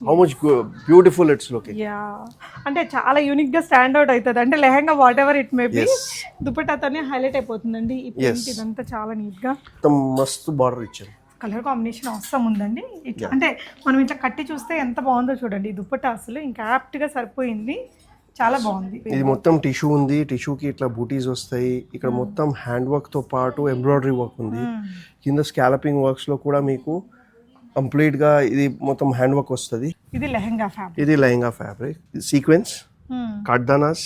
How much beautiful it's looking. Yeah అంటే చాలా unique గా స్టాండ్ అవుట్ అవుతుంది. అంటే lehenga whatever it may be దుపట్టాతోనే హైలైట్ అయిపోతుందండి. ఈ ప్రింట్ ఇదంతా చాలా నీట్ గా మస్తు బార్డర్ ఇచ్చారు. కలర్ కాంబినేషన్ అవసరం ఉందండి. ఇట్లా అంటే మనం ఇట్లా కట్టి చూస్తే ఎంత బాగుందో చూడండి. ఈ దుపట్టా అసలు ఇంకా యాప్ట్ గా సరిపోయింది, చాలా బాగుంది. ఇది మొత్తం టిష్యూ ఉంది, టిష్యూకి ఇట్లా బూటీస్ వస్తాయి. ఇక్కడ మొత్తం హ్యాండ్ వర్క్ తో పాటు ఎంబ్రాయిడరీ వర్క్ ఉంది. కింద స్కాలపింగ్ వర్క్స్ లో కూడా మీకు కంప్లీట్ గా ఇది మొత్తం హ్యాండ్ వర్క్ వస్తుంది. ఇది లెహంగా ఫ్యాబ్రిక్, ఇది లెహంగా ఫ్యాబ్రిక్, సీక్వెన్స్, కడ్దానాస్,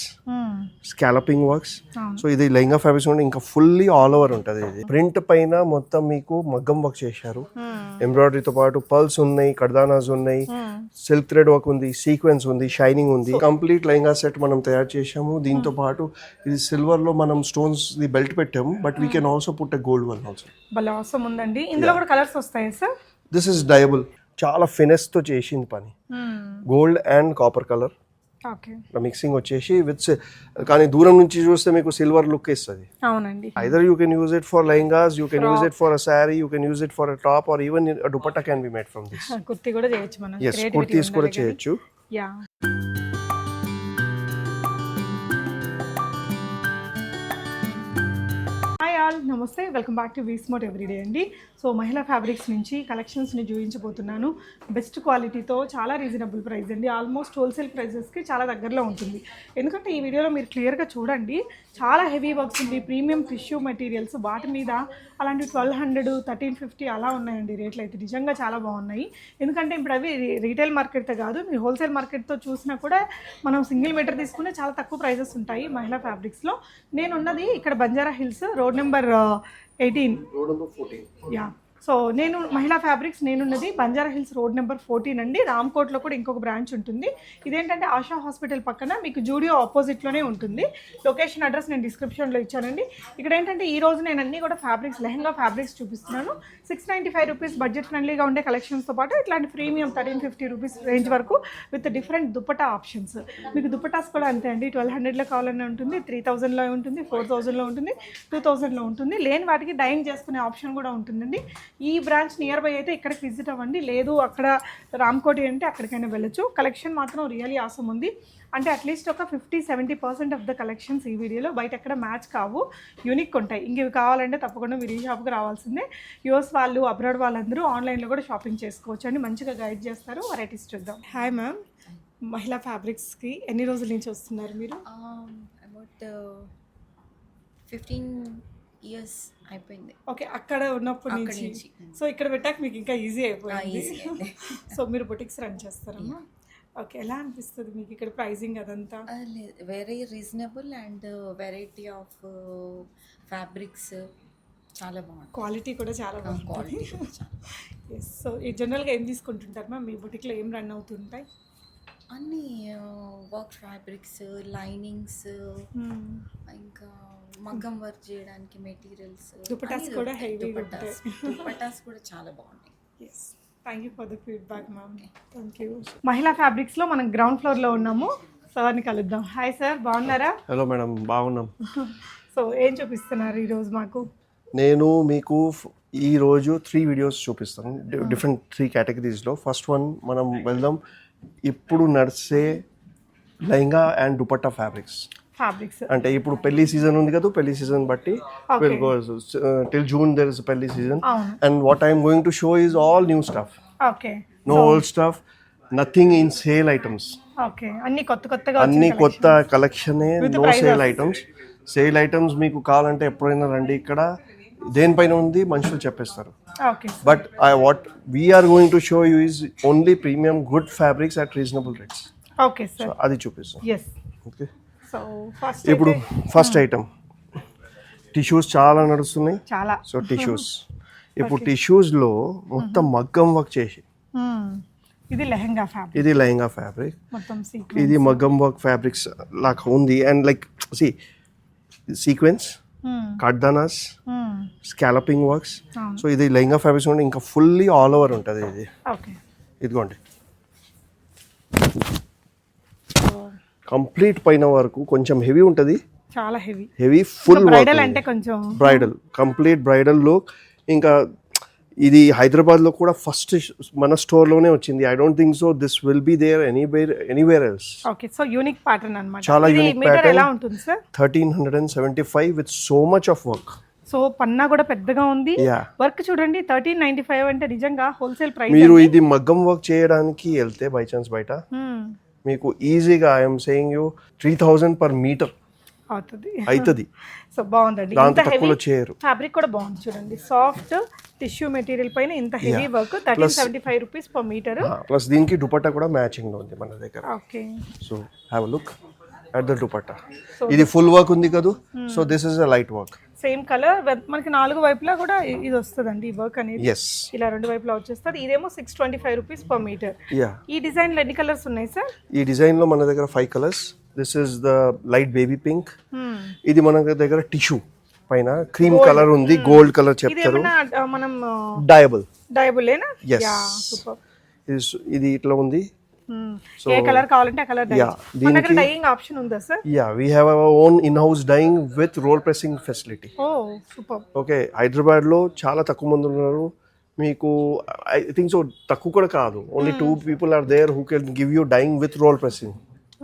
స్కాలపింగ్ వర్క్స్. సో ఇది లెహంగా ఫ్యాబ్రిక్స్ ఇంకా ఫుల్లీ ఆల్ ఓవర్ ఉంటుంది. ఇది ప్రింట్ పైన మొత్తం మీకు మగ్గం వర్క్ చేశారు. ఎంబ్రాయిడరీతో పాటు పర్ల్స్ ఉన్నాయి, కడ్దానాస్ ఉన్నాయి, సిల్క్ థ్రెడ్ వర్క్ ఉంది, సీక్వెన్స్ ఉంది, షైనింగ్ ఉంది. కంప్లీట్ లెహంగా సెట్ మనం తయారు చేసాము. దీంతో పాటు ఇది సిల్వర్ లో మనం స్టోన్స్ ది బెల్ట్ పెట్టాము, but we can also put a gold one also. భలే అవసరం ఉందండి. ఇందులో కూడా కలర్స్ వస్తాయి సార్. దిస్ ఇస్ డయబుల్, చాలా ఫినెస్ తో చేసింది పని. Gold and copper colour mixing వచ్చేసి విత్, కానీ దూరం నుంచి చూస్తే మీకు సిల్వర్ లుక్ ఇస్తుంది. అవునండి. Either you can use it for lehengas, you can use it for a sari, you can use it for a top, or even a dupatta can be made from this. Kurti కూడా చేయొచ్చు మనం. yes, కుర్తీస్ కూడా చేయొచ్చు. యా హాయ్ ఆల్, నమస్తే, welcome back to వీస్మోట్ everyday అండి. So మహిళా fabrics నుంచి కలెక్షన్స్ని చూపించబోతున్నాను. బెస్ట్ క్వాలిటీతో చాలా రీజనబుల్ ప్రైస్ అండి. ఆల్మోస్ట్ హోల్సేల్ ప్రైజెస్కి చాలా దగ్గరలో ఉంటుంది. ఎందుకంటే ఈ వీడియోలో మీరు క్లియర్గా చూడండి, చాలా హెవీ వర్క్స్ ఉంది, ప్రీమియం టిష్యూ మెటీరియల్స్, వాటి మీద అలాంటి 1200, 1350 అలా ఉన్నాయండి రేట్లు అయితే. నిజంగా చాలా బాగున్నాయి. ఎందుకంటే ఇప్పుడు అవి రీటైల్ మార్కెట్తో కాదు, మీరు హోల్సేల్ మార్కెట్తో చూసినా కూడా మనం సింగిల్ మీటర్ తీసుకుంటే చాలా తక్కువ ప్రైజెస్ ఉంటాయి మహిళా ఫ్యాబ్రిక్స్లో. నేనున్నది ఇక్కడ Banjara hills road number 18. Yeah, so నేను మహిళా ఫ్యాబ్రిక్స్ నేనున్నది బంజారా హిల్స్ రోడ్ నెంబర్ 14 అండి. రామ్కోట్లో కూడా ఇంకొక బ్రాంచ్ ఉంటుంది. ఇదేంటంటే ఆశా హాస్పిటల్ పక్కన మీకు జూడియో ఆపోజిట్లోనే ఉంటుంది. లొకేషన్ అడ్రస్ నేను డిస్క్రిప్షన్లో ఇచ్చానండి. ఇక్కడ ఏంటంటే ఈ రోజు నేను అన్నీ కూడా ఫ్యాబ్రిక్స్, లెహంగా ఫ్యాబ్రిక్స్ చూపిస్తున్నాను. 695 రూపీస్ బడ్జెట్ ఫ్రెండ్లీగా ఉండే కలెక్షన్స్తో పాటు ఇట్లాంటి ప్రీమియం 1350 రూపీస్ రేంజ్ వరకు విత్ డిఫరెంట్ దుపట్టా ఆప్షన్స్. మీకు దుపట్టాస్ కూడా అంతే అండి. 1200లో కావాలనే ఉంటుంది, 3000లో ఉంటుంది, 4000లో ఉంటుంది, 2000లో ఉంటుంది. లేని వాటికి డైయింగ్ చేసుకునే ఆప్షన్ కూడా ఉంటుందండి. ఈ బ్రాంచ్ నియర్ బై అయితే ఇక్కడికి విజిట్ అవ్వండి, లేదు అక్కడ రామ్కోటి అంటే అక్కడికైనా వెళ్ళొచ్చు. కలెక్షన్ మాత్రం రియలీ ఆసమ్ ఉంది. అంటే అట్లీస్ట్ ఒక 50-70% ఆఫ్ ద కలెక్షన్స్ ఈ వీడియోలో బయట ఎక్కడ మ్యాచ్ కావు, యూనిక్ ఉంటాయి. ఇంక ఇవి కావాలంటే తప్పకుండా మీరు ఈ షాప్కి రావాల్సిందే. యూఎస్ వాళ్ళు, అబ్రాడ్ వాళ్ళందరూ ఆన్లైన్లో కూడా షాపింగ్ చేసుకోవచ్చు అండి. మంచిగా గైడ్ చేస్తారు. వెరైటీస్ చూద్దాం. హాయ్ మ్యామ్, మహిళా ఫ్యాబ్రిక్స్కి ఎన్ని రోజుల నుంచి వస్తున్నారు మీరు? అబౌట్ 15 years అయిపోయింది. ఓకే, అక్కడ ఉన్నప్పటి నుంచి. సో ఇక్కడ పెట్టాక మీకు ఇంకా ఈజీ అయిపోయింది. సో మీరు బొటిక్స్ రన్ చేస్తారమ్మా? ఓకే, ఎలా అనిపిస్తుంది మీకు ఇక్కడ ప్రైజింగ్ అదంతా? Very reasonable and variety of fabrics చాలా బాగుంది. క్వాలిటీ కూడా చాలా బాగుంది. ఎస్. సో ఈ జనరల్గా ఏం తీసుకుంటుంటారు మ్యామ్? మీ బొటిక్లో ఏం రన్ అవుతుంటాయి? అన్నీ వర్క్ ఫ్యాబ్రిక్స్, లైనింగ్స్, ఇంకా మగ్గం వర్క్ చేయడానికి మెటీరియల్స్, దుపట్టాస్ కూడా హెవీ దుపట్టాస్ కూడా చాలా బాగున్నాయి. Yes, thank you for the feedback ma'am. Thank you. Mahila ఫ్యాబ్రిక్స్లో మనం గ్రౌండ్ ఫ్లోర్లో ఉన్నాము. సార్ని కలుద్దాం. హాయ్ సార్, బాగున్నారా? హలో మేడం, బాగున్నాం. సో ఏం చూపిస్తున్నారు ఈరోజు మాకు? నేను మీకు ఈరోజు 3 వీడియోస్ చూపిస్తాను, డిఫరెంట్ 3 కేటగిరీస్లో. ఫస్ట్ వన్ మనం వెళ్దాం, ఇప్పుడు నడిచే లెహంగా అండ్ దుపట్టా ఫ్యాబ్రిక్స్. అంటే ఇప్పుడు పెళ్లి సీజన్ ఉంది కదా, పెళ్లి సీజన్ బట్టి will go till June there is a పెళ్లి season. And what I am going to show is all new stuff. Okay. No old stuff, nothing in sale items. Okay. అన్ని కొత్తగా అన్ని కొత్త కలెక్షనే, no sale items. Sale items మీకు కావాలంటే ఎప్పుడైనా రండి, ఇక్కడ దేనిపైన ఉంది మనుషులు చెప్పేస్తారు. But what we are going to show you is only premium good fabrics at reasonable rates. Okay sir, అది చూపిస్తాం. ఓకే, సో ఇప్పుడు ఫస్ట్ ఐటమ్ టిష్యూస్ చాలా నడుస్తున్నాయి. సో టిష్యూస్ ఇప్పుడు టిష్యూస్లో మొత్తం మగ్గం వర్క్ చేసి, ఇది లెహంగా ఫ్యాబ్రిక్, ఇది లెహంగా ఫ్యాబ్రిక్, ఇది మగ్గం వర్క్ ఫ్యాబ్రిక్స్ లాగా ఉంది. అండ్ లైక్ సి సీక్వెన్స్, కడ్దానాస్, స్కాలపింగ్ వర్క్స్. సో ఇది లెహంగా ఫ్యాబ్రిక్స్ ఇంకా ఫుల్లీ ఆల్ ఓవర్ ఉంటుంది. ఇది ఇదిగోండి, కంప్లీట్ పైన వరకు కొంచెం హెవీ ఉంటుంది, చాలా హెవీ ఫుల్ బ్రైడల్ అంటే కొంచెం బ్రైడల్, కంప్లీట్ బ్రైడల్ లుక్. ఇంకా ఇది హైదరాబాద్లో కూడా ఫస్ట్ మన స్టోర్లోనే వచ్చింది. I don't think so this will be there anywhere else. Okay, so unique pattern అన్నమాట. చాలా ఇది యూనిక్ మీటర్ ప్యాటర్న్. ఎలా ఉంటుంది sir? 1375 with so much of work. So పన్నా కూడా పెద్దగా ఉంది. యా, వర్క్ చూడండి 1395 అంటే నిజంగా హోల్సేల్ ప్రైస్. మీరు ఇది మగ్గం వర్క్ చేయడానికి వెళ్తే బై ఛాన్స్ బయట మీకు ఈజీగా I'm saying you 3000 per meter అవుతుంది. సో బాగుందండి. దాంతో ఇంత హెవీ తక్కువలో చేయరు. ఫ్యాబ్రిక్ కూడా బాగుంది చూడండి, సాఫ్ట్ టిష్యూ మెటీరియల్ పైన ఇంత heavy work. 1375 rupees per meter. Plus దీనికి దుపట్టా కూడా మ్యాచింగ్ లో ఉంది మన దగ్గర. Okay, so have look at the dupatta. ఇది ఫుల్ వర్క్ ఉంది కదా, so this is a light work. Same colour మనకి 4 వైపులా కూడా ఇది వస్తుందండి ఈ వర్క్ అనేది. ఎస్, ఇలా 2 వైపులా వచ్చేస్తుంది. ఇదేమో 625 రూపీస్ per meter. యా, ఈ డిజైన్ లో ఎన్ని కలర్స్ ఉన్నాయి సార్? ఈ డిజైన్ లో మన దగ్గర 5 colours. This is the light baby pink. ఇది మన దగ్గర టిష్యూ పైన క్రీమ్ కలర్ ఉంది, గోల్డ్ కలర్ చెప్తారు. మనం డయబుల్ లేనా? Yes. Yeah, super. ఇది ఇట్లా ఉంది. ఏ కలర్ కావాలంటే ఆ కలర్ Yeah, మన దగ్గర డైయింగ్ ఆప్షన్ ఉందా sir? Yeah, we have our own in house dyeing with roll pressing facility. Oh super. Okay, హైదరాబాద్లో చాలా తక్కువ మంది ఉన్నారు. మీకు ఐ థింక్ సో తక్కువ కూడా కాదు, only 2 people are there who can give you dyeing with roll pressing.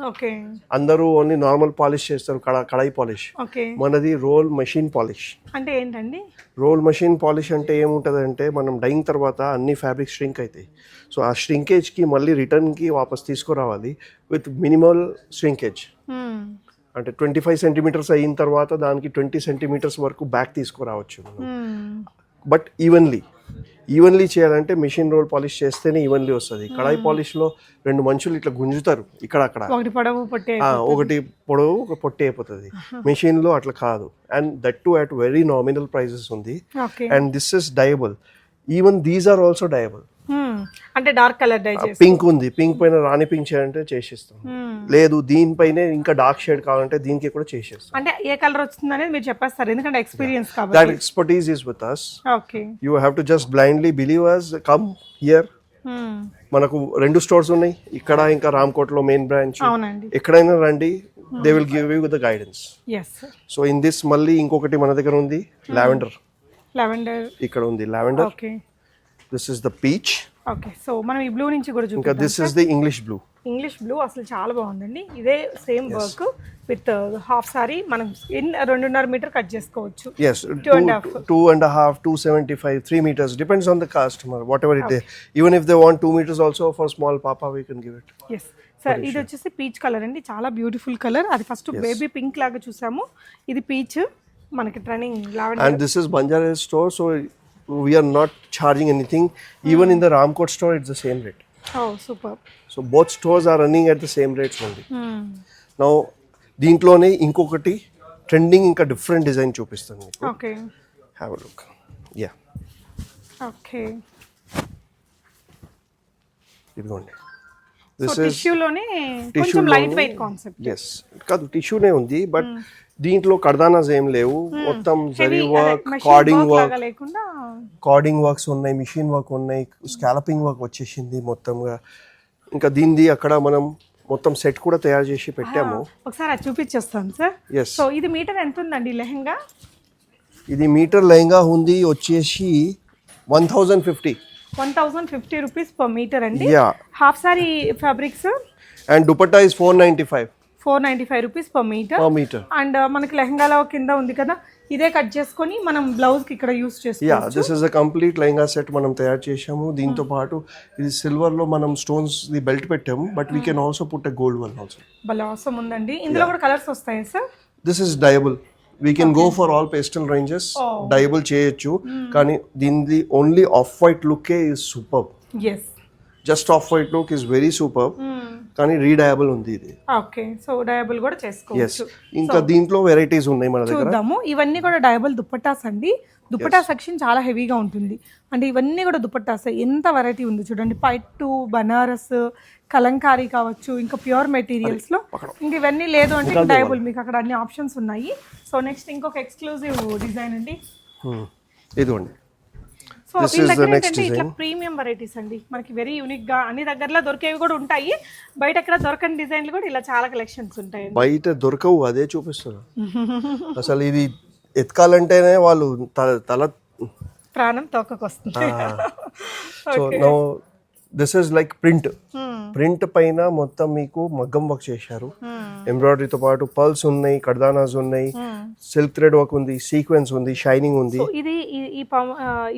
Okay, అందరూ ఓన్లీ నార్మల్ పాలిష్ చేస్తారు, కడాయి పాలిష్. ఓకే, మనది రోల్ మెషిన్ పాలిష్. అంటే ఏంటండి రోల్ మెషిన్ పాలిష్ అంటే ఏముంటుంది అంటే మనం డైయింగ్ తర్వాత అన్ని ఫ్యాబ్రిక్ స్ట్రింక్ అవుతాయి. సో ఆ స్ట్రింకేజ్కి మళ్ళీ రిటర్న్కి వాపస్ తీసుకురావాలి విత్ మినిమల్ స్ట్రింకేజ్. అంటే 25 సెంటీమీటర్స్ అయిన తర్వాత దానికి 20 సెంటీమీటర్స్ వరకు బ్యాక్ తీసుకురావచ్చు. బట్ ఈవెన్లీ చేయాలంటే మెషిన్ రోల్ పాలిష్ చేస్తేనే ఈవెన్లీ వస్తుంది. కడాయి పాలిష్లో 2 మనుషులు ఇట్లా గుంజుతారు ఇక్కడ అక్కడ, ఒకటి పొడవు పొట్టే, ఒకటి పొడవు ఒక పొట్టి అయిపోతుంది. మెషిన్లో అట్లా కాదు, and that too at very nominal prices ఉంది. Okay, and this is dyeable. Even these are also dyeable. అంటే డార్క్ కలర్ డై చేసి పింక్ ఉంది, పింక్ పైన రాణి పింక్ చేయాలంటే చేసిస్తాం. లేదు దీనిపైనే ఇంకా డార్క్ షేడ్ కావాలంటే దీనికి కూడా చేసేస్తాం. అంటే ఏ కలర్ వస్తుంది అనేది మీరు చెప్పేస్తారు, ఎందుకంటే ఎక్స్పీరియన్స్ కాబట్టి. That expertise is with us. Okay, you have to just blindly believe us. Come here. మనకు 2 స్టోర్స్ ఉన్నాయి ఇక్కడ, ఇంకా రామ్కోట్లో మెయిన్ బ్రాంచ్. అవునండి, ఎక్కడైనా రండి, they will give you the guidance. Yes. So in this మళ్ళీ ఇంకొకటి మన దగ్గర ఉంది, లావెండర్. ఇక్కడ ఉంది lavender. Okay, this is the peach. Okay, so మనం ఈ బ్లూ నుంచి కూడా ఇంకా this is the English blue. అసలు చాలా బాగుందండి. ఇదే same work with half sari మనం 2.5 మీటర్ కట్ చేసుకోవచ్చు. Yes, 2.5, 275, 3 meters depends on the customer, whatever it is. Even if they want 2 meters also for small papa, we can give it. Yes sir, ఇది వచ్చేసి peach colour అండి, చాలా beautiful colour. అది first baby pink లాగా చూసాము, ఇది peach మనకి trending lavender. And this is Banjara store, so we are not charging anything. Even in the Ramkot store, it's the same rate. Oh, super. So both stores are running at the same rates only. Now, దీంట్లోనే ఇంకొకటి trending ఇంకా different design చూపిస్తాను మీకు. Okay, have a look. Yeah, okay, ఇదిగోండి. So this is టిష్యూలోనే కొంచెం light weight concept. Yes, కాదు టిష్యూనే ఉంది, but దీంట్లో కర్దానాస్ ఏం లేవు. మొత్తం జరీ వర్క్, కార్డింగ్ వర్క్స్ ఉన్నాయి, మిషన్ వర్క్ ఉన్నాయి, స్కాలపింగ్ వర్క్ వచ్చేసింది మొత్తంగా. ఇంకా దీనిది అక్కడ మనం మొత్తం సెట్ కూడా తయారు చేసి పెట్టాము. ఒకసారి అది చూపించేస్తాను సార్. Yes. సో ఇది మీటర్ ఎంత ఉందండి లెహంగా? ఇది మీటర్ లెహంగా ఉంది వచ్చేసి 1050 రూపీస్ per meter అండి. Yeah, half sorry fabrics and dupatta is 495 rupees per meter. And మనకి లెహంగాలో కింద ఉంది కదా, ఇదే కట్ చేసుకొని మనం బ్లౌజ్ కి ఇక్కడ యూస్ చేసుకోవచ్చు. Yeah, this is a complete lehenga set మనం తయారు చేసాము. దీంతో పాటు ఇది సిల్వర్ లో మనం స్టోన్స్ ది బెల్ట్ పెట్టాము, but we can also put a gold one also. భలే ఆసమ్ ఉందండి. ఇందులో కూడా కలర్స్ వస్తాయి sir? This is dyeable. We can go for all pastel ranges. Dyeable చేయొచ్చు, కానీ దీనిది only off white look is super. Yes, just off white look is very super, కానీ రీడయబుల్ ఉంది ఇది. ఓకే, సో డయబుల్ కూడా చేసుకోవచ్చు. ఇంకా దీంట్లో వెరైటీస్ ఉన్నాయి మన దగ్గర. చూద్దాము. ఇవన్నీ కూడా డయబుల్ దుపట్టాస్ అండి. దుపట్టా సెక్షన్ చాలా హెవీగా ఉంటుంది. అంటే ఇవన్నీ కూడా దుపట్టాస్. ఎంత వెరైటీ ఉంది చూడండి. పైట్టు, బనారస్, కలంకారీ కావచ్చు, ఇంకా ప్యూర్ మెటీరియల్స్ లో. ఇంక ఇవన్నీ లేదు అంటే డయబుల్ మీకు అక్కడ అన్ని ఆప్షన్స్ ఉన్నాయి. సో నెక్స్ట్ ఇంకొక ఎక్స్క్లూజివ్ డిజైన్ అండి. ఇదిగోండి. సో వీళ్ళ దగ్గర ఏంటంటే ఇట్లా ప్రీమియం వెరైటీస్ అండి. మనకి వెరీ యూనిక్ గా అన్ని దగ్గరలో దొరికేవి కూడా ఉంటాయి. బయట ఎక్కడ దొరకని డిజైన్లు కూడా ఇలా చాలా కలెక్షన్స్ ఉంటాయి. బయట దొరకవు, అదే చూపిస్తున్నా. అసలు ఇది ఎత్కాలంటేనే వాళ్ళు తల ప్రాణం తోకకు వస్తుంది. So now this is like print పైన మొత్తం మీకు మగ్గం వర్క్ చేశారు. ఎంబ్రాయిడరీతో పాటు పర్ల్స్ ఉన్నాయి, కర్దానాస్ ఉన్నాయి, సిల్క్ థ్రెడ్ వర్క్ ఉంది, సీక్వెన్స్ ఉంది, షైనింగ్ ఉంది. ఇది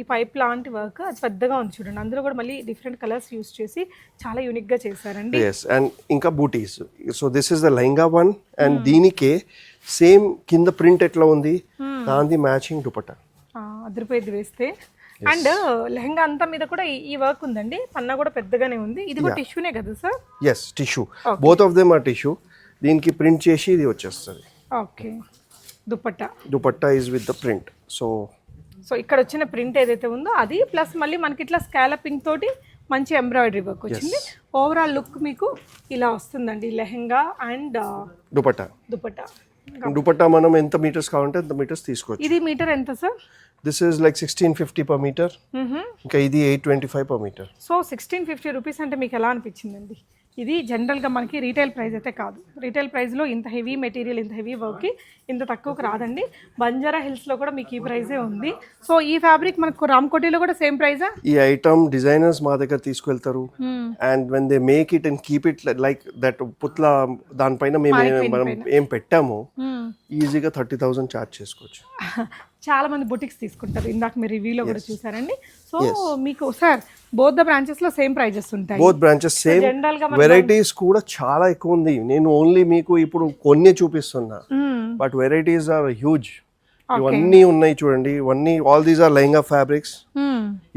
ఈ పైప్ లాంటి వర్క్ అది పెద్దగా ఉంది చూడండి. అందులో కూడా మళ్ళీ డిఫరెంట్ కలర్స్ యూస్ చేసి చాలా యూనిక్ గా చేశారండి. ఎస్, అండ్ ఇంకా బూటీస్. So this is the lehenga one, and దీనికే సేమ్ కింద ప్రింట్ ఎట్లా ఉంది దాని మ్యాచింగ్ దుపట్టా. అదిరిపోయింది వేస్తే. అండ్ లెహంగా అంతా మీద కూడా ఈ వర్క్ ఉందండి. పన్నా కూడా పెద్దగానే ఉంది. ఇది కూడా టిష్యూనే కదా sir? Yes, tissue. Both of them are tissue. దీనికి ప్రింట్ చేసి ఇది వచ్చేస్తుంది. Okay, dupatta is with the print. So ఇక్కడ వచ్చిన ప్రింట్ ఏదైతే ఉందో అది ప్లస్ మళ్ళీ మనకి ఇట్లా స్కాలపింగ్ తోటి మంచి ఎంబ్రాయిడరీ వర్క్ వచ్చింది. ఓవరాల్ లుక్ మీకు ఇలా వస్తుందండి లెహంగా అండ్ దుపట్టా మనం ఎంత మీటర్స్ కావాలంటే అంత మీటర్స్ తీసుకోవచ్చు. ఇది మీటర్ ఎంత sir? This is like 1650 per meter. ఇంకా ఇది 825 per meter. సో 1650 రూపీస్ అంటే మీకు ఎలా అనిపించిందండి? ఇది జనరల్గా మనకి రీటైల్ ప్రైస్ అయితే కాదు. రీటైల్ ప్రైస్లో ఇంత హెవీ మెటీరియల్, ఇంత హెవీ వర్క్కి ఇంత తక్కువకి రాదండి. బంజారా హిల్స్లో కూడా మీకు ఈ ప్రైజే ఉంది. సో ఈ ఫ్యాబ్రిక్ మనకు రామ్కోటిలో కూడా సేమ్ ప్రైజా? ఈ ఐటమ్ డిజైనర్స్ మా దగ్గర తీసుకెళ్తారు, and when they make it and keep it like that పుత్ల దానిపైన మనం ఏం పెట్టామో ఈజీగా 30,000 ఛార్జ్ చేసుకోవచ్చు. చాలా మంది బుటిక్స్ తీసుకుంటారు. ఇందాక మీరు రివ్యూలో కూడా చూసారండి. సో మీకు సార్ బోత్ ద బ్రాంచెస్ లో సేమ్ ప్రైజెస్ ఉంటాయి. Both branches same. వెరైటీస్ కూడా చాలా ఎక్కువ ఉంది. నేను ఓన్లీ మీకు ఇప్పుడు కొన్ని చూపిస్తున్నా, బట్ వెరైటీస్ ఆర్ హ్యూజ్. ఇవన్నీ ఉన్నాయి చూడండి. ఇవన్నీ all these are lehenga fabrics.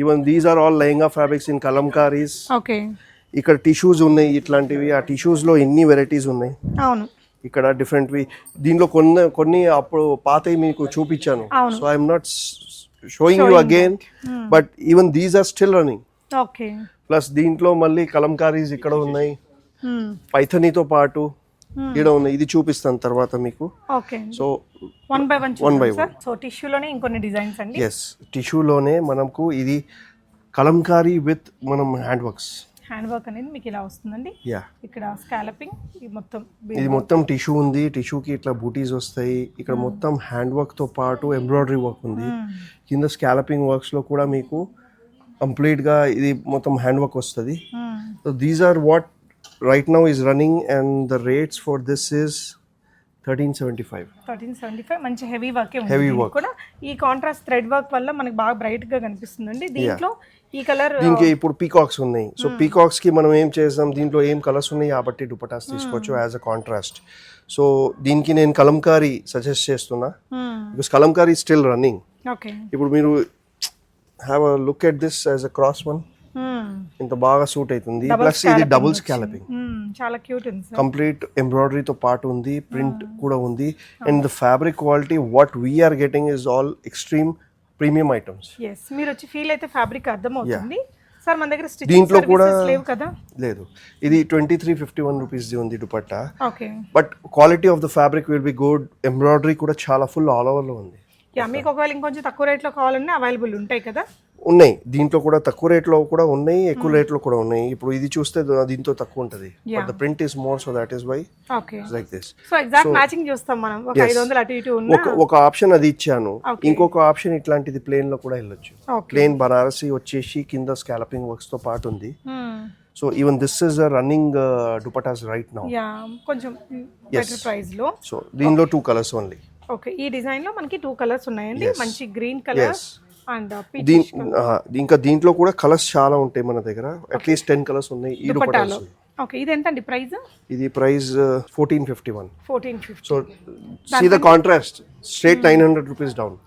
Even these are all lehenga fabrics in kalamkaris. Okay, ఇక్కడ టిష్యూస్ ఉన్నాయి ఇట్లాంటివి. ఆ టిష్యూస్ లో ఎన్ని వెరైటీస్ ఉన్నాయి. అవును, ఇక్కడ డిఫరెంట్వి. దీనిలో కొన్ని అప్పుడు పాతవి మీకు చూపించాను. So I'm not showing you again, but even these are still running. Okay, plus దీంట్లో మళ్ళీ కలంకారీస్ ఇక్కడ ఉన్నాయి, పైథనీతో పాటు ఇక్కడ ఉన్నాయి. ఇది చూపిస్తాను తర్వాత మీకు. Okay, so one by one. So టిష్యూలోనే ఇంకొన్ని డిజైన్స్ అండి. ఎస్, టిష్యూలోనే మనకు ఇది కలంకారీ విత్ మనం హ్యాండ్ వర్క్ అనేది మీకు ఇలా వస్తుందండి. ఇక్కడ స్కాలపింగ్ ఇది మొత్తం టిష్యూ ఉంది. టిష్యూకి ఇట్లా బూటీస్ వస్తాయి. ఇక్కడ మొత్తం హ్యాండ్ వర్క్ తో పాటు ఎంబ్రాయిడరీ వర్క్ ఉంది. కింద స్కాలపింగ్ వర్క్స్ లో కూడా మీకు కంప్లీట్ గా ఇది మొత్తం హ్యాండ్ వర్క్ వస్తుంది. So these are what right now is running, and the rates for this is 1375. మంచి హెవీ వర్క్ కూడా. ఈ కాంట్రాస్ట్ థ్రెడ్ వర్క్ వల్ల మనకి బాగా బ్రైట్ గా కనిపిస్తుందండి. దీంట్లో ఈ కలర్, దీనికి ఇప్పుడు పీకాక్స్ ఉన్నాయి. సో పీకాక్స్ కి మనం ఏం చేస్తాం, దీంట్లో ఏం కలర్స్ ఉన్నాయి కాబట్టి దుపట్టాస్ తీసుకోవచ్చు యాజ్ అ కాంట్రాస్ట్. సో దీనికి నేను కలంకారీ సజెస్ట్ చేస్తున్నా, బికాస్ కలంకారీ స్టిల్ రన్నింగ్. ఇప్పుడు మీరు have a look at this as a cross one. ఇంత బాగా సూట్ అవుతుంది. ప్లస్ ఇది డబుల్ స్కాలపింగ్, చాలా క్యూట్ ఉంది. కంప్లీట్ ఎంబ్రాయిడరీతో పాటు ఉంది, ప్రింట్ కూడా ఉంది. And the fabric quality what we're getting is all extreme premium items. మీరు వచ్చి ఫీల్ అయితే ఫ్యాబ్రిక్ అర్థమవుతుంది సార్. మన దగ్గర దీంట్లో కూడా లేవు కదా? లేదు. ఇది 2351 రూపీస్ ఉంది dupatta. Okay, but quality of the fabric will be good. Embroidery కూడా చాలా ఫుల్ ఆల్ ఓవర్ లో ఉంది. మీకు ఒకవేళ ఇంకొంచెం తక్కువ రేట్లో కావాలన్నా అవైలబుల్ ఉంటాయి కదా? ఉన్నాయి. దీంట్లో కూడా తక్కువ రేట్లో కూడా ఉన్నాయి, ఎక్కువ రేట్లో కూడా ఉన్నాయి. ఇప్పుడు ఇది చూస్తే దీంతో తక్కువ ఉంటుంది, but the print is more, so that is why like this. So exact matching చూస్తాం మనం. ఒక 500 అటు ఇటు ఉన్న ఒక ఆప్షన్ అది ఇచ్చాను. ఇంకొక ఆప్షన్ ఇట్లాంటిది ప్లేన్ లో కూడా వెళ్ళొచ్చు. ప్లేన్ బనారసి వచ్చేసి కింద స్కాలపింగ్ వర్క్స్ తో పాటు ఉంది. So even this is a running dupattas right now. కొంచెం బెటర్ ప్రైస్ లో. సో దీనిలో 2 కలర్స్ ఓన్లీ. ఓకే, ఈ డిజైన్ లో మనకి 2 కలర్స్ ఉన్నాయండి. మంచి గ్రీన్ కలర్ అండ్ ఇంకా దీంట్లో కూడా కలర్స్ చాలా ఉంటాయి మన దగ్గర. అట్లీస్ట్ 10 కలర్స్ ఉన్నాయి ఈ దుపట్టాలో. ఓకే, ఇది ఎంత అండి ప్రైస్? ఇది price 1451. 1450. So see the contrast, straight 900 rupees down.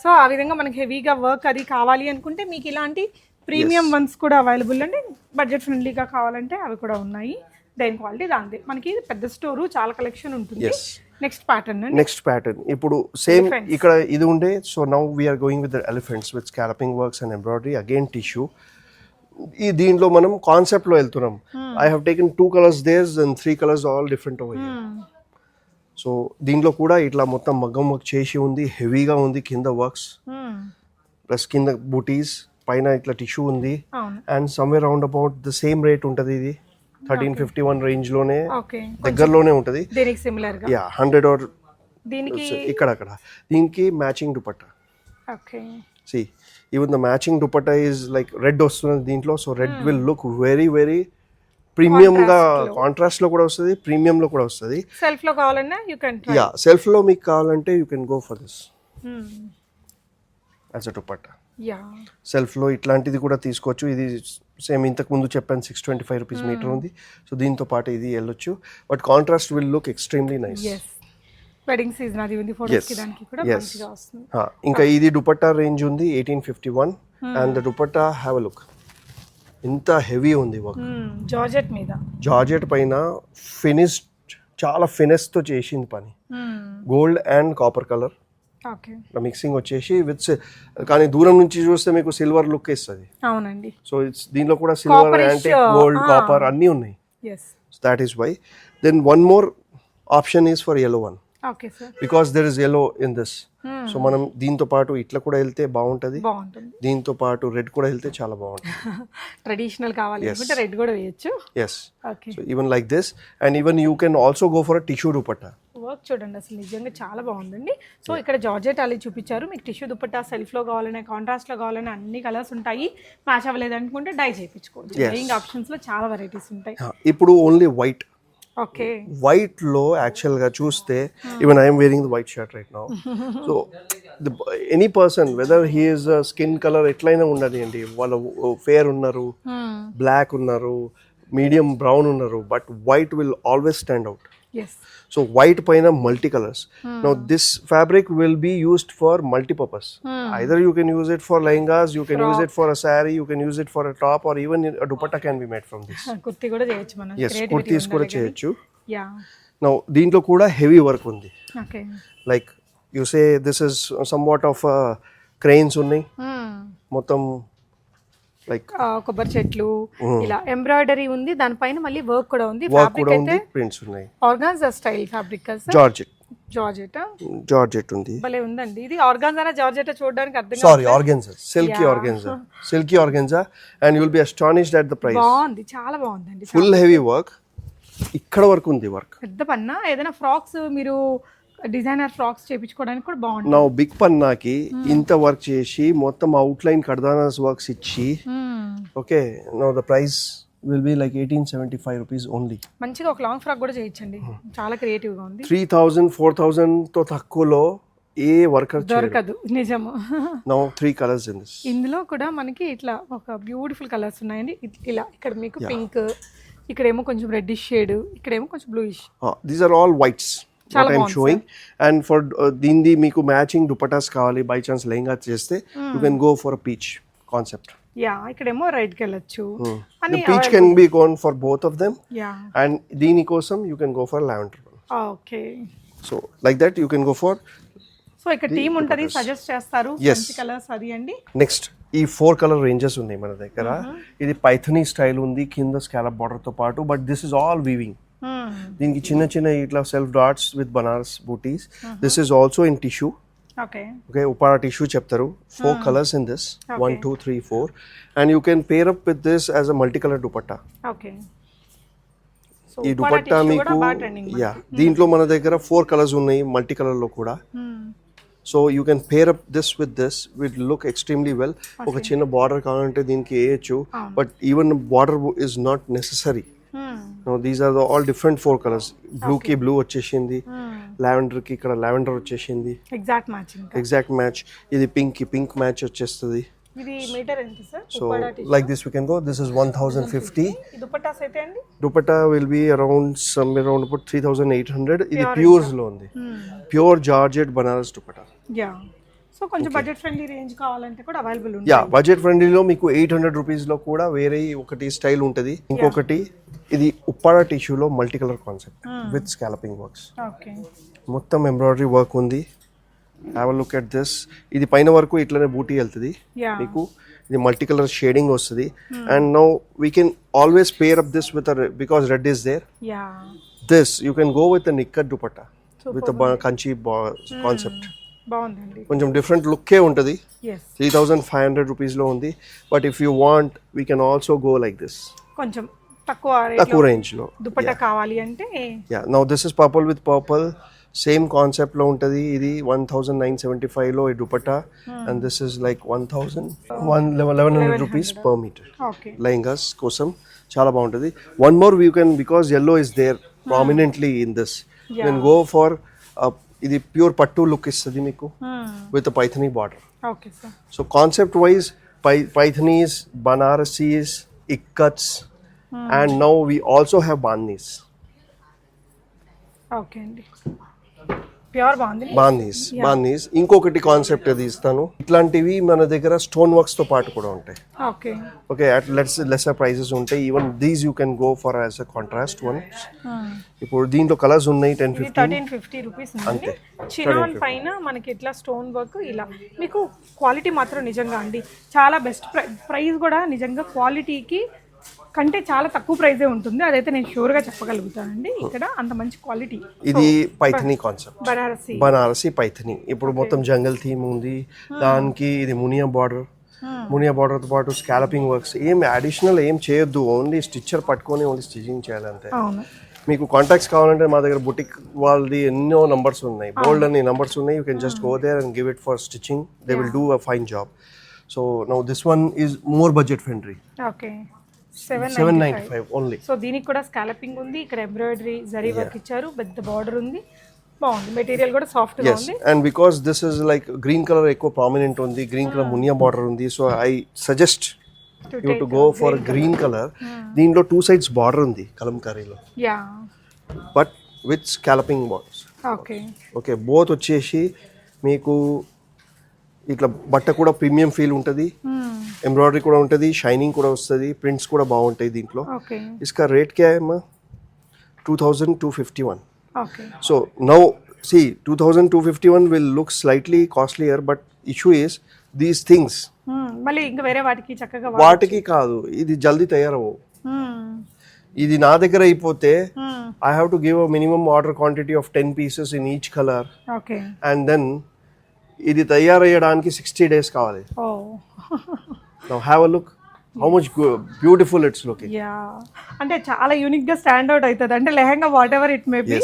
So ఆ విధంగా మనకి హెవీగా వర్క్ అది కావాలి అనుకుంటే మీకు ఇలాంటి ప్రీమియం వన్స్ కూడా అవైలబుల్ అండి. బడ్జెట్ ఫ్రెండ్లీగా కావాలంటే అవి కూడా ఉన్నాయి. దేని క్వాలిటీ దాంది. మనకి పెద్ద స్టోరు, చాలా కలెక్షన్ ఉంటుంది. నెక్స్ట్ ప్యాటర్న్ ఇప్పుడు సేమ్ ఇక్కడ ఇది ఉండే. So now we're going with the elephants with scalloping works and embroidery, again tissue. ఈ దీంట్లో మనం కాన్సెప్ట్ లో వెళ్తున్నాం. I have taken 2 colours there's and 3 colours all different over here. So దీంట్లో కూడా ఇట్లా మొత్తం మగ్గం వర్క్ చేసి ఉంది, హెవీగా ఉంది. కింద వర్క్స్ ప్లస్ కింద బూటీస్, పైన ఇట్లా టిష్యూ ఉంది. And somewhere round about the same rate ఉంటుంది. ఇది 1351 రేంజ్ లోనే దగ్గరలోనే ఉంటది. 100 ఆర్ ఇక్కడ దీనికి matching dupatta. See even the matching dupatta is like red వస్తుంది దీంట్లో. So red will look very very ప్రీమియంగా, కాంట్రాస్ట్ లో కూడా వస్తుంది, ప్రీమియం లో కూడా వస్తుంది. సెల్ఫ్ లో కావాలన్నా you can try. Yeah, self లో మీకు కావాలంటే you can go for this as a dupatta. Yeah, self లో ఇట్లాంటిది కూడా తీసుకోవచ్చు. ఇది సేమ్ ఇంతకు ముందు చెప్పాను 625 రూపీస్ మీటర్ ఉంది. సో దీంతో పాటు ఇది వెళ్ళొచ్చు. But contrast will look extremely nice. yes wedding season అది ఉంది, ఫోటోస్ కి దానికి కూడా మంచిగా వస్తుంది. ఇంకా ఇది దుపట్టా రేంజ్ ఉంది 1851 and the dupatta have a look. ఇంత హెవీ ఉంది వర్క్, జార్జెట్ మీద, జార్జెట్ పైన ఫినిష్డ్, చాలా ఫినిష్ తో చేసింది పని. Gold and copper colour okay mixing వచ్చేసి విత్, కానీ దూరం నుంచి చూస్తే మీకు సిల్వర్ లుక్ ఇస్తుంది. అవునండి. సో ఇట్స్ దీనిలో కూడా సిల్వర్, యాంటిక్, గోల్డ్, కాపర్ అన్నీ ఉన్నాయి. yes that is why. Then one more option is for yellow one. Okay sir. Because there is yellow in this. So మనం దీంతో పాటు ఇట్లా కూడా వెళ్తే బాగుంటుంది, దీంతో పాటు రెడ్ కూడా వెళ్తే చాలా బాగుంటుంది. ట్రెడిషనల్ కావాలి అంటే రెడ్ కూడా వేయొచ్చు. Yes, so even like this and even you can also go for a tissue dupatta. Work చూడండి అసలు నిజంగా చాలా బాగుందండి. సో ఇక్కడ జార్జెట్ అలా చూపించారు. మీకు టిష్యూ దుపట్టా సెల్ఫ్ లో కావాలనే, కాంట్రాస్ట్ లో కావాలనే అన్ని కలర్స్ ఉంటాయి. మ్యాచ్ అవ్వలేదు అనుకుంటే డై చేయించుకోవచ్చు. డైయింగ్ ఆప్షన్స్ లో చాలా వెరైటీస్ ఉంటాయి. ఇప్పుడు ఓన్లీ వైట్, ఓకే, వైట్ లో యాక్చువల్ గా చూస్తే even I'm wearing the white shirt right now. So any person whether he is skin colour ఎట్లయినా ఉండదు అండి, వాళ్ళ ఫేర్ ఉన్నారు, బ్లాక్ ఉన్నారు, మీడియం బ్రౌన్ ఉన్నారు, but white will always stand out. yes so white పైన multi colours. Now this fabric will be used for multipurpose. Either you can use it for lehengas, you can use it for a sari, you can use it for a top, or even a dupatta can be made from this. Kurti కూడా చేయొచ్చు మనం. yes, kurtis కూడా చేయొచ్చు. Yeah, now దీంట్లో కూడా heavy work ఉంది. Okay, like you say this is some what of cranes ఉన్నాయి మొత్తం, లైక్ కొబ్బరి చెట్లు, ఇలా ఎంబ్రాయిడరీ ఉంది, దానిపైన మళ్ళీ వర్క్ కూడా ఉంది. వర్క్ ఫ్యాబ్రిక్ కూడా అయితే ఉంది, ప్రింట్స్ ఉన్నాయి. ఆర్గాన్జా స్టైల్ ఫ్యాబ్రిక్ కదా సార్? జార్జెట్, జార్జెట్, జార్జెట్ ఉంది. భలే ఉందండి. ఇది ఆర్గాన్జా జార్జెట్ చూడడానికి అర్థం కాదు. Sorry, organza, silky organza, silky organza, and you will be astonished at the price. బాగుంది, చాలా బాగుందండి. ఫుల్ హెవీ వర్క్, ఇక్కడ వరకు ఉంది వర్క్. పెద్ద పన్నా, ఏదైనా ఫ్రాక్స్ మీరు డిజైనర్ ఫ్రాక్స్ చేయించుకోవడానికి కూడా బాగుంటుంది. నా బిగ్ పన్నాకి ఇంత వర్క్ చేసి మొత్తం అవుట్ లైన్ కర్దానాస్ వర్క్స్ ఇచ్చి, okay, now the price will be like 1875 rupees only. మంచిగా ఒక లాంగ్ ఫ్రాక్ కూడా చేయొచ్చండి, చాలా క్రియేటివ్ గా ఉంది. 3000 4000 తో తక్కువలో ఏ వర్కర్ దొరకదు, నిజము. Now 3 colours in this. ఇందులో కూడా మనకి ఇట్లా ఒక బ్యూటిఫుల్ కలర్స్ ఉన్నాయండి. ఇలా ఇక్కడ మీకు పింక్, ఇక్కడేమో కొంచెం రెడ్డిష్ షేడ్, ఇక్కడేమో కొంచెం bluish. These are all whites what I'm showing. And for దీనిది మీకు మ్యాచింగ్ దుపటాస్ కావాలి, బై ఛాన్స్ లెహంగా చేస్తే you can go for a peach concept. Yeah, ఇక్కడేమో రెడ్ కి వెళ్ళొచ్చు. Peach can be gone for both of them. Yeah, and దీని కోసం you can go for lavender. Okay, so like that you can go for. So ఇక్కడ team ఉంటది, suggest చేస్తారు మంచి colours అది అండి. నెక్స్ట్ ఈ 4 కలర్ రేంజెస్ ఉన్నాయి మన దగ్గర. ఇది పైథనీ స్టైల్ ఉంది, కింద స్కాలప్ బార్డర్ తో పాటు, but this is all weaving. దీనికి చిన్న చిన్న ఇట్లా self dots with Banaras butis. This is also in tissue. Okay, okay, Uppada tissue చెప్తారు. 4 colours in this, 1 2 3 4, and you can pair up with this as a multi colour dupatta. Okay, ఈ దుపట్టా మీకు, yeah, దీంట్లో మన దగ్గర 4 కలర్స్ ఉన్నాయి మల్టీ కలర్ లో కూడా. So you can pair up this with this, will look extremely well. ఒక చిన్న బార్డర్ కావాలంటే దీనికి వేయచ్చు, but even border is not necessary. No, these are all different 4 colors. Blue ki blue వచ్చేసింది, lavender కి ఇక్కడ లావెండర్ వచ్చేసింది, ఎగ్జాక్ట్ మ్యాచింగ్, ఎగ్జాక్ట్ మ్యాచ్. ఇది పింక్ కి పింక్ మ్యాచ్ వచ్చేస్తుంది. ఇది మీటర్ ఎంత sir? So like this we can go. This is 1050. ఈ దుపట్టాస్ అయితే అండి, dupatta will be around somewhere around about 3800. ఇది ప్యూర్స్ లో ఉంది, pure georgette Banaras dupatta. Yeah, so కొంచెం బడ్జెట్ ఫ్రెండ్లీ రేంజ్ కావాలంటే కూడా అవైలబుల్ ఉంది. యా, బడ్జెట్ ఫ్రెండ్లీలో మీకు 800 రూపీస్ లో కూడా వేరే ఒకటి స్టైల్ ఉంటుంది. ఇంకొకటి ఇది ఉప్పాడ టిష్యూలో multi colour concept with scalloping works. Okay, మొత్తం ఎంబ్రాయిడరీ వర్క్ ఉంది. Have a look at this. ఇది పైన వరకు ఇట్లనే బూటీ వెళ్తుంది మీకు. ఇది మల్టీ కలర్ షేడింగ్ వస్తుంది. And now we can always pair up this with because red is there. This you can go with నిక్కర్ దుపట్టా విత్ కంచి కాన్సెప్ట్. బాగుందండి, కొంచెం డిఫరెంట్ లుక్కే ఉంటుంది. 3500 రూపీస్లో ఉంది. But if you want we can also go like this, కొంచెం తక్కువ range లో దుపట్టా కావాలి అంటే. Yeah, now this is purple with purple, same concept లో ఉంటది. ఇది 1975 లో ఈ dupatta and this is like 1100 rupees per metre. Okay lehengas కోసం చాలా బాగుంటుంది. One more you can, because yellow is there prominently in this, you can go for ఇది pure పట్టు లుక్ ఇస్తుంది మీకు with Paithani border. Okay sir. So concept wise Paithanis, Banarasis, Ikkats and now we also have bandhis. Okay అండి, pure బాగుంది. బాందీస్ ఇంకొకటి concept అది ఇస్తాను. ఇట్లాంటివి మన దగ్గర స్టోన్ వర్క్స్ తో పాటు కూడా ఉంటాయి. Okay okay, at lesser prices ఉంటాయి. Even these you can go for as a contrast one. ఇప్పుడు దీంట్లో కలర్స్ ఉన్నాయి 1350 రూపీస్ ఉంది. చినాన్ పైన మనకి ఇట్లా స్టోన్ వర్క్ ఇలా. మీకు క్వాలిటీ మాత్రం నిజంగా అండి చాలా బెస్ట్. ప్రైస్ కూడా నిజంగా క్వాలిటీకి కంటే చాలా తక్కువ ప్రైజే ఉంటుంది. అదైతే నేను షూర్ గా చెప్పగలుగుతానండి. ఇక్కడ అంత మంచి క్వాలిటీ. ఇది పైథనీ కాన్సెప్ట్, బనారసి పైథనీ. ఇప్పుడు మొత్తం జంగల్ థీమ్ ఉంది దానికి. ఇది మునియా బార్డర్ తో పాటు స్కాలపింగ్ వర్క్స్. ఏం అడిషనల్ ఏం చేయొద్దు, ఓన్లీ స్టిచ్చర్ పట్టుకొని ఓన్లీ స్టిచింగ్ చేయాలి అంతే. మీకు కాంటాక్ట్స్ కావాలంటే మా దగ్గర బుటిక్ వాళ్ళది ఎన్నో నంబర్స్ ఉన్నాయి, బోల్డ్ అన్ని నంబర్స్ ఉన్నాయి. You can just go there and give it for stitching. They will do a fine job. So now this one is more budget friendly. Okay, 795 only. So దీనికి కూడా స్కాలపింగ్ ఉంది. ఇక్కడ embroidery zari work ఇచ్చారు, పెద్ద border ఉంది, బాగుంది. Material కూడా soft గా ఉంది. And because this is like green colour ఎక్కువ ప్రామినెంట్ ఉంది, గ్రీన్ కలర్ మునియా బార్డర్ ఉంది. So I suggest you to go for green colour. దీంట్లో 2 sides బార్డర్ ఉంది కలంకారీలో, but with scalloping borders. Okay, both వచ్చేసి మీకు ఇట్లా బట్ట కూడా ప్రీమియం ఫీల్ ఉంటుంది, ఎంబ్రాయిడరీ కూడా ఉంటుంది, షైనింగ్ కూడా వస్తుంది, ప్రింట్స్ కూడా బాగుంటాయి దీంట్లో. इसका रेट क्या है अम्मा? 2251. So now see 2251 will look slightly costlier, but issue is these things మళ్ళీ ఇంకా వేరే వాటికి చక్కగా వాటికి కాదు, ఇది జల్దీ తయారవు. ఇది నా దగ్గర అయిపోతే I have to give a minimum order quantity of 10 pieces in each color. Okay. And then ఇది తయారయ్యడానికి 60 days కావాలి. Now have a look how much beautiful it's looking. అంటే చాలా యూనిక్ గా స్టాండ్ అవుట్ అవుతుంది. అంటే lehenga whatever it may be,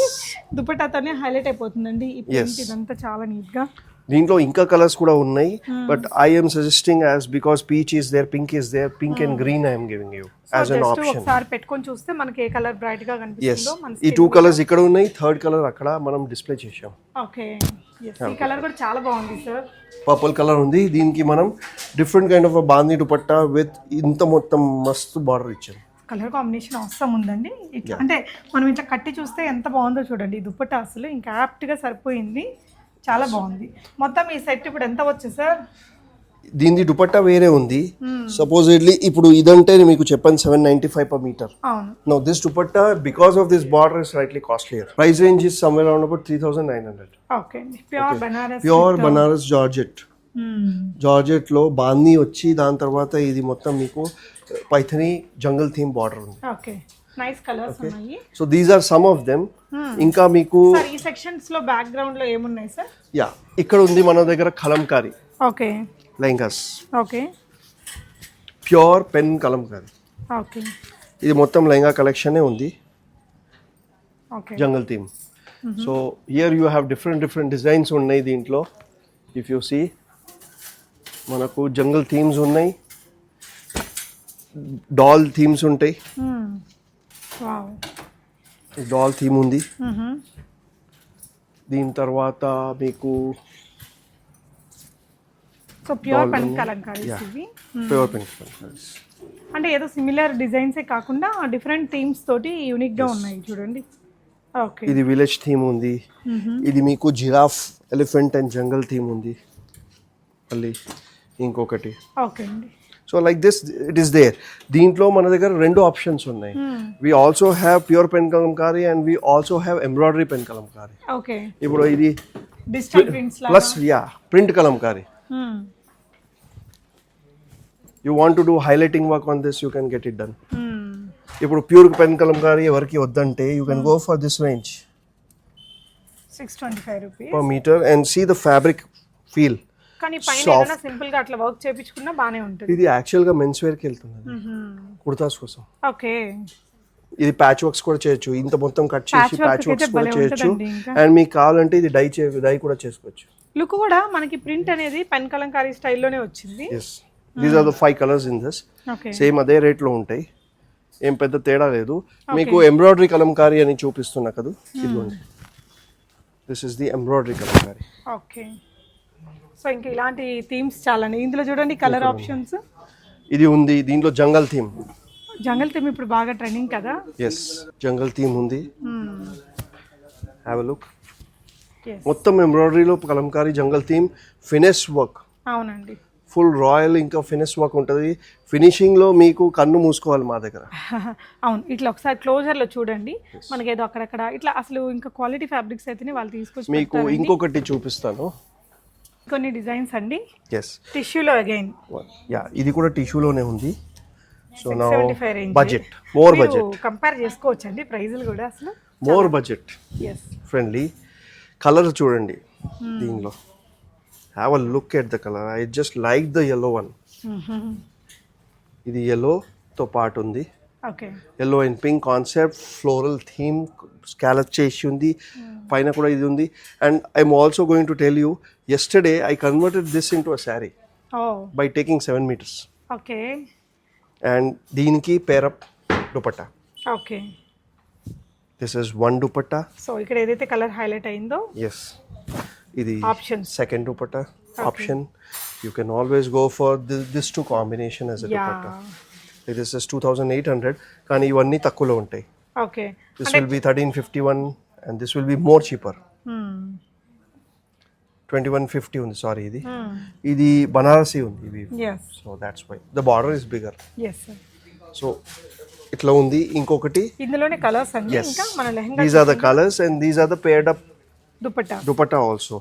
దుపట్టాతోనే highlight అయిపోతుందండి ఈ ప్రింట్. ఇదంతా చాలా నీట్ గా. దీంట్లో ఇంకా కలర్స్ కూడా ఉన్నాయి, but I am suggesting as because peach is there, pink is there, pink and green I am giving you as an option. ఒకసారి పెట్టుకొని చూస్తే మనకి ఏ కలర్ బ్రైట్ గా కనిపిస్తుందో. ఈ 2 కలర్స్ ఇక్కడ ఉన్నాయి, థర్డ్ కలర్ అక్కడ మనం డిస్ప్లే చేశాం. ఓకే, ఈ కలర్ కూడా చాలా బాగుంది సార్. పర్పుల్ కలర్ ఉంది. దీనికి మనం డిఫరెంట్ కైండ్ ఆఫ్ బాందీ దుపట్టా విత్ ఇంత మొత్తం మస్తు బార్డర్ ఇచ్చాం. కలర్ కాంబినేషన్ అవసరం ఉందండి. అంటే మనం ఇట్లా కట్టి చూస్తే ఎంత బాగుందో చూడండి. ఈ దుపట్టా అసలు ఇంకా యాప్ట్ గా సరిపోయింది, చాలా బాగుంది. మొత్తం ఈ సెట్ ఇప్పుడు ఎంత వచ్చు సార్? దీని దుపట్టా వేరే ఉంది. సపోజ్లీ ఇప్పుడు ఇదంటే మీకు చెప్పాను 795 per meter. Now this dupatta, because of this border, is slightly costlier. Price range is somewhere around about 3900. Okay, pure Banaras Georgette. Georgette లో బాందీ వచ్చి దాని తర్వాత ఇది మొత్తం మీకు పైథనీ జంగల్ థీమ్ బార్డర్ ఉంది. ఓకే, నైస్ కలర్స్ ఉన్నాయి. So these are some of them. ఇంకా మీకు ఈ సెక్షన్స్ లో బ్యాక్ గ్రౌండ్ లో ఏమున్నాయి సార్? ఇక్కడ ఉంది మన దగ్గర Kalamkari. Okay, lehengas. Okay, pure pen kalamkari. Okay, ఇది మొత్తం లెహంగా కలెక్షనే ఉంది, okay, jungle theme. So here you have different designs ఉన్నాయి దీంట్లో. ఇఫ్ యూ సీ మనకు జంగల్ థీమ్స్ ఉన్నాయి, డాల్ థీమ్స్ ఉంటాయి. డాల్ థీమ్ ఉంది. దీని తర్వాత మీకు pure pen kalamkaris. Pure pen kalamkaris అంటే ఏదో సిమిలర్ డిజైన్సే కాకుండా డిఫరెంట్ థీమ్స్ తోటి యూనిక్ గా ఉన్నాయి చూడండి. ఓకే, ఇది విలేజ్ థీమ్ ఉంది. ఇది మీకు giraffe, elephant and jungle theme ఉంది. మళ్ళీ ఇంకొకటి. ఓకే అండి. So like this it is there. దీంట్లో మన దగ్గర 2 ఆప్షన్స్ ఉన్నాయి. We also have pure pen kalamkari and we also have embroidery pen kalamkari. Okay, ఇప్పుడు ఇది డిజిటల్ ప్రింట్స్ లాగా plus print kalamkari. You want to do highlighting work on this, you can get it done. ఇప్పుడు pure pen kalamkari ఎవరికి వద్దంటే you can go for this range, 625 rupees per meter, and see the fabric feel. కానీ పైన ఏదైనా simple గా అట్లా work చేపించుకున్నా బానే ఉంటుంది. ఇది యాక్చువల్ గా మెన్స్ వేర్ కి వెళ్తుంది, కుర్తాస్ కోసం. ఓకే, ఇది ప్యాచ్ వర్క్స్ కూడా చేయొచ్చు, ఇంత మొత్తం కట్ చేసి Patch work ప్యాచ్ వర్క్స్ అయితే కూడా భలే చేయొచ్చు. ఉంటదండి ఇంకా. అండ్ మీకు కావాలంటే ఇది డై కూడా చేసుకోవచ్చు. లుక్ కూడా మనకి ప్రింట్ అనేది పెన్ కలంకారీ స్టైల్లోనే వచ్చింది. Yes, these are the 5 colours in this. Okay same అదే రేట్లో ఉంటాయి, ఏం పెద్ద తేడా లేదు. మీకు ఎంబ్రాయిడరీ కలంకారీ అని చూపిస్తున్నా కదా, ఇదిగోండి. This is the embroidery Kalamkari. Okay, so ఇంకా ఇలాంటి థీమ్స్ చాలా ఇందులో చూడండి కలర్ ఆప్షన్స్. ఇది ఉంది, దీంట్లో జంగల్ థీమ్. జంగల్ థీమ్ ఇప్పుడు బాగా ట్రెండింగ్ కదా. ఎస్, జంగల్ థీమ్ ఉంది. Have a look. Yes. మొత్తం ఎంబ్రాయిడరీలో కలంకారీ జంగల్ థీమ్, ఫినిష్ వర్క్, అవునండి. ఫుల్ రాయల్ ఇంకా ఫినిష్ వర్క్ ఉంటుంది. ఫినిషింగ్లో మీకు కన్ను మూసుకోవాలి మా దగ్గర. అవును, ఇట్లా ఒకసారి క్లోజర్లో చూడండి, మనకేదో అక్కడక్కడ ఇట్లా అసలు ఇంకా క్వాలిటీ ఫ్యాబ్రిక్స్ అయితేనే వాళ్ళు తీసుకొచ్చి మీకు పెడతారండి. ఇంకొకటి చూపిస్తాను. కొన్ని డిజైన్స్ అండి ఎస్, టిష్యూలో అగైన్ యా, ఇది కూడా టిష్యూలోనే ఉంది. సో నా 75 range. Budget, more budget, compare చేసుకోవచ్చండి ప్రైజులు కూడా అసలు. More budget yes, friendly. Colour చూడండి దీనిలో. Have a look at the colour. I just like the yellow one. ఇది yellowతో పాటు ఉంది, okay. yellow and pink concept, floral theme, scallop చేసి ఉంది, పైన కూడా ఇది ఉంది. And I'm also going to tell you, yesterday I converted this into a saree oh by taking 7 meters. Okay And దీనికి pair up dupatta. Okay, this is 1 dupatta. So ఇక్కడ ఏదైతే colour highlight అయిందో ఎస్, ఇది Options. Second dupatta option. You can always go for this two combination as a yeah, dupatta. This is 2800, కానీ ఇవన్నీ తక్కువలో ఉంటాయి. Okay. This will be 1351 and this will be more cheaper. 2150 ఉంది, sorry. ఇది బనారసి ఉంది ఇవి. Yes so that's why the border is bigger. Yes, so ఇట్లా ఉంది. ఇంకొకటి, ఇందులోనే కలర్స్ అండి. yes, ఇంకా మన lehenga these are the colors and these are the paired up dupatta. dupatta also.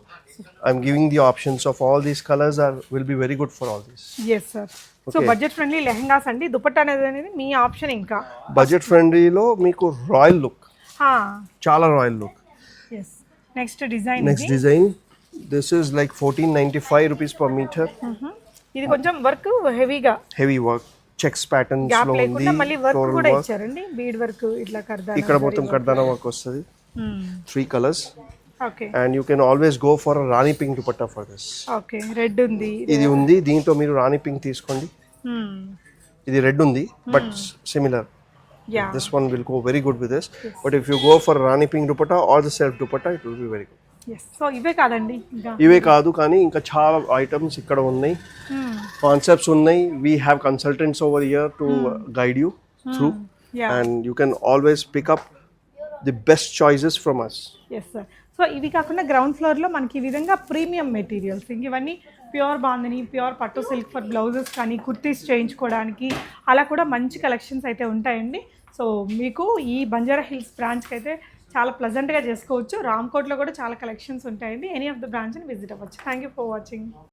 I'm giving the options of all these colors will be very good for all these. Yes sir. So budget friendly lehengas అండి. దుపట్టా అనేది మీ option. ఇంకా budget ఫ్రెండ్లీలో మీకు royal look, చాలా royal look. Yes, next design. Next design, this is like 1495 rupees per meter. ఇది కొంచెం work హెవీగా, heavy work, checks patterns gap లో ఉంది, లేకుండా మళ్ళీ వర్క్ floral కూడా work. ఇచ్చారండి. బీడ్ వర్క్ ఇట్లా కర్దానా. ఇక్కడ మొత్తం కర్దానా వర్క్ వస్తుంది. 3 colors okay and you can always go for a rani pink dupatta for this. Okay, red ఉంది. ఇది ఉంది, దీంతో మీరు రాణి పింక్ తీసుకోండి. ఇది రెడ్ ఉంది but similar. Yeah, This one will go very good with this. But if you go for Rani Pink dupatta or the self dupatta, it will be very good. Yes. So ఇవే కాదండి ఇంకా. ఇవే కాదు కానీ ఇంకా చాలా items ఇక్కడ ఉన్నాయి, కాన్సెప్ట్స్ ఉన్నాయి. We have consultants over here to guide you through, Yeah. And you can always pick up the best choices from us. Yes sir. So ఇవి కాకుండా గ్రౌండ్ ఫ్లోర్లో మనకి ఈ విధంగా ప్రీమియం మెటీరియల్స్, ఇంక ఇవన్నీ ప్యూర్ బాందని, ప్యూర్ పట్టు సిల్క్ ఫర్ బ్లౌజెస్ కానీ కుర్తీస్ చేయించుకోవడానికి అలా కూడా మంచి కలెక్షన్స్ అయితే ఉంటాయండి. సో మీకు ఈ బంజారా హిల్స్ బ్రాంచ్కి అయితే చాలా ప్లెజెంట్గా చేసుకోవచ్చు. రామ్కోట్లో కూడా చాలా కలెక్షన్స్ ఉంటాయండి. ఎనీ ఆఫ్ ద బ్రాంచ్ని విజిట్ అవ్వచ్చు. Thank you for watching.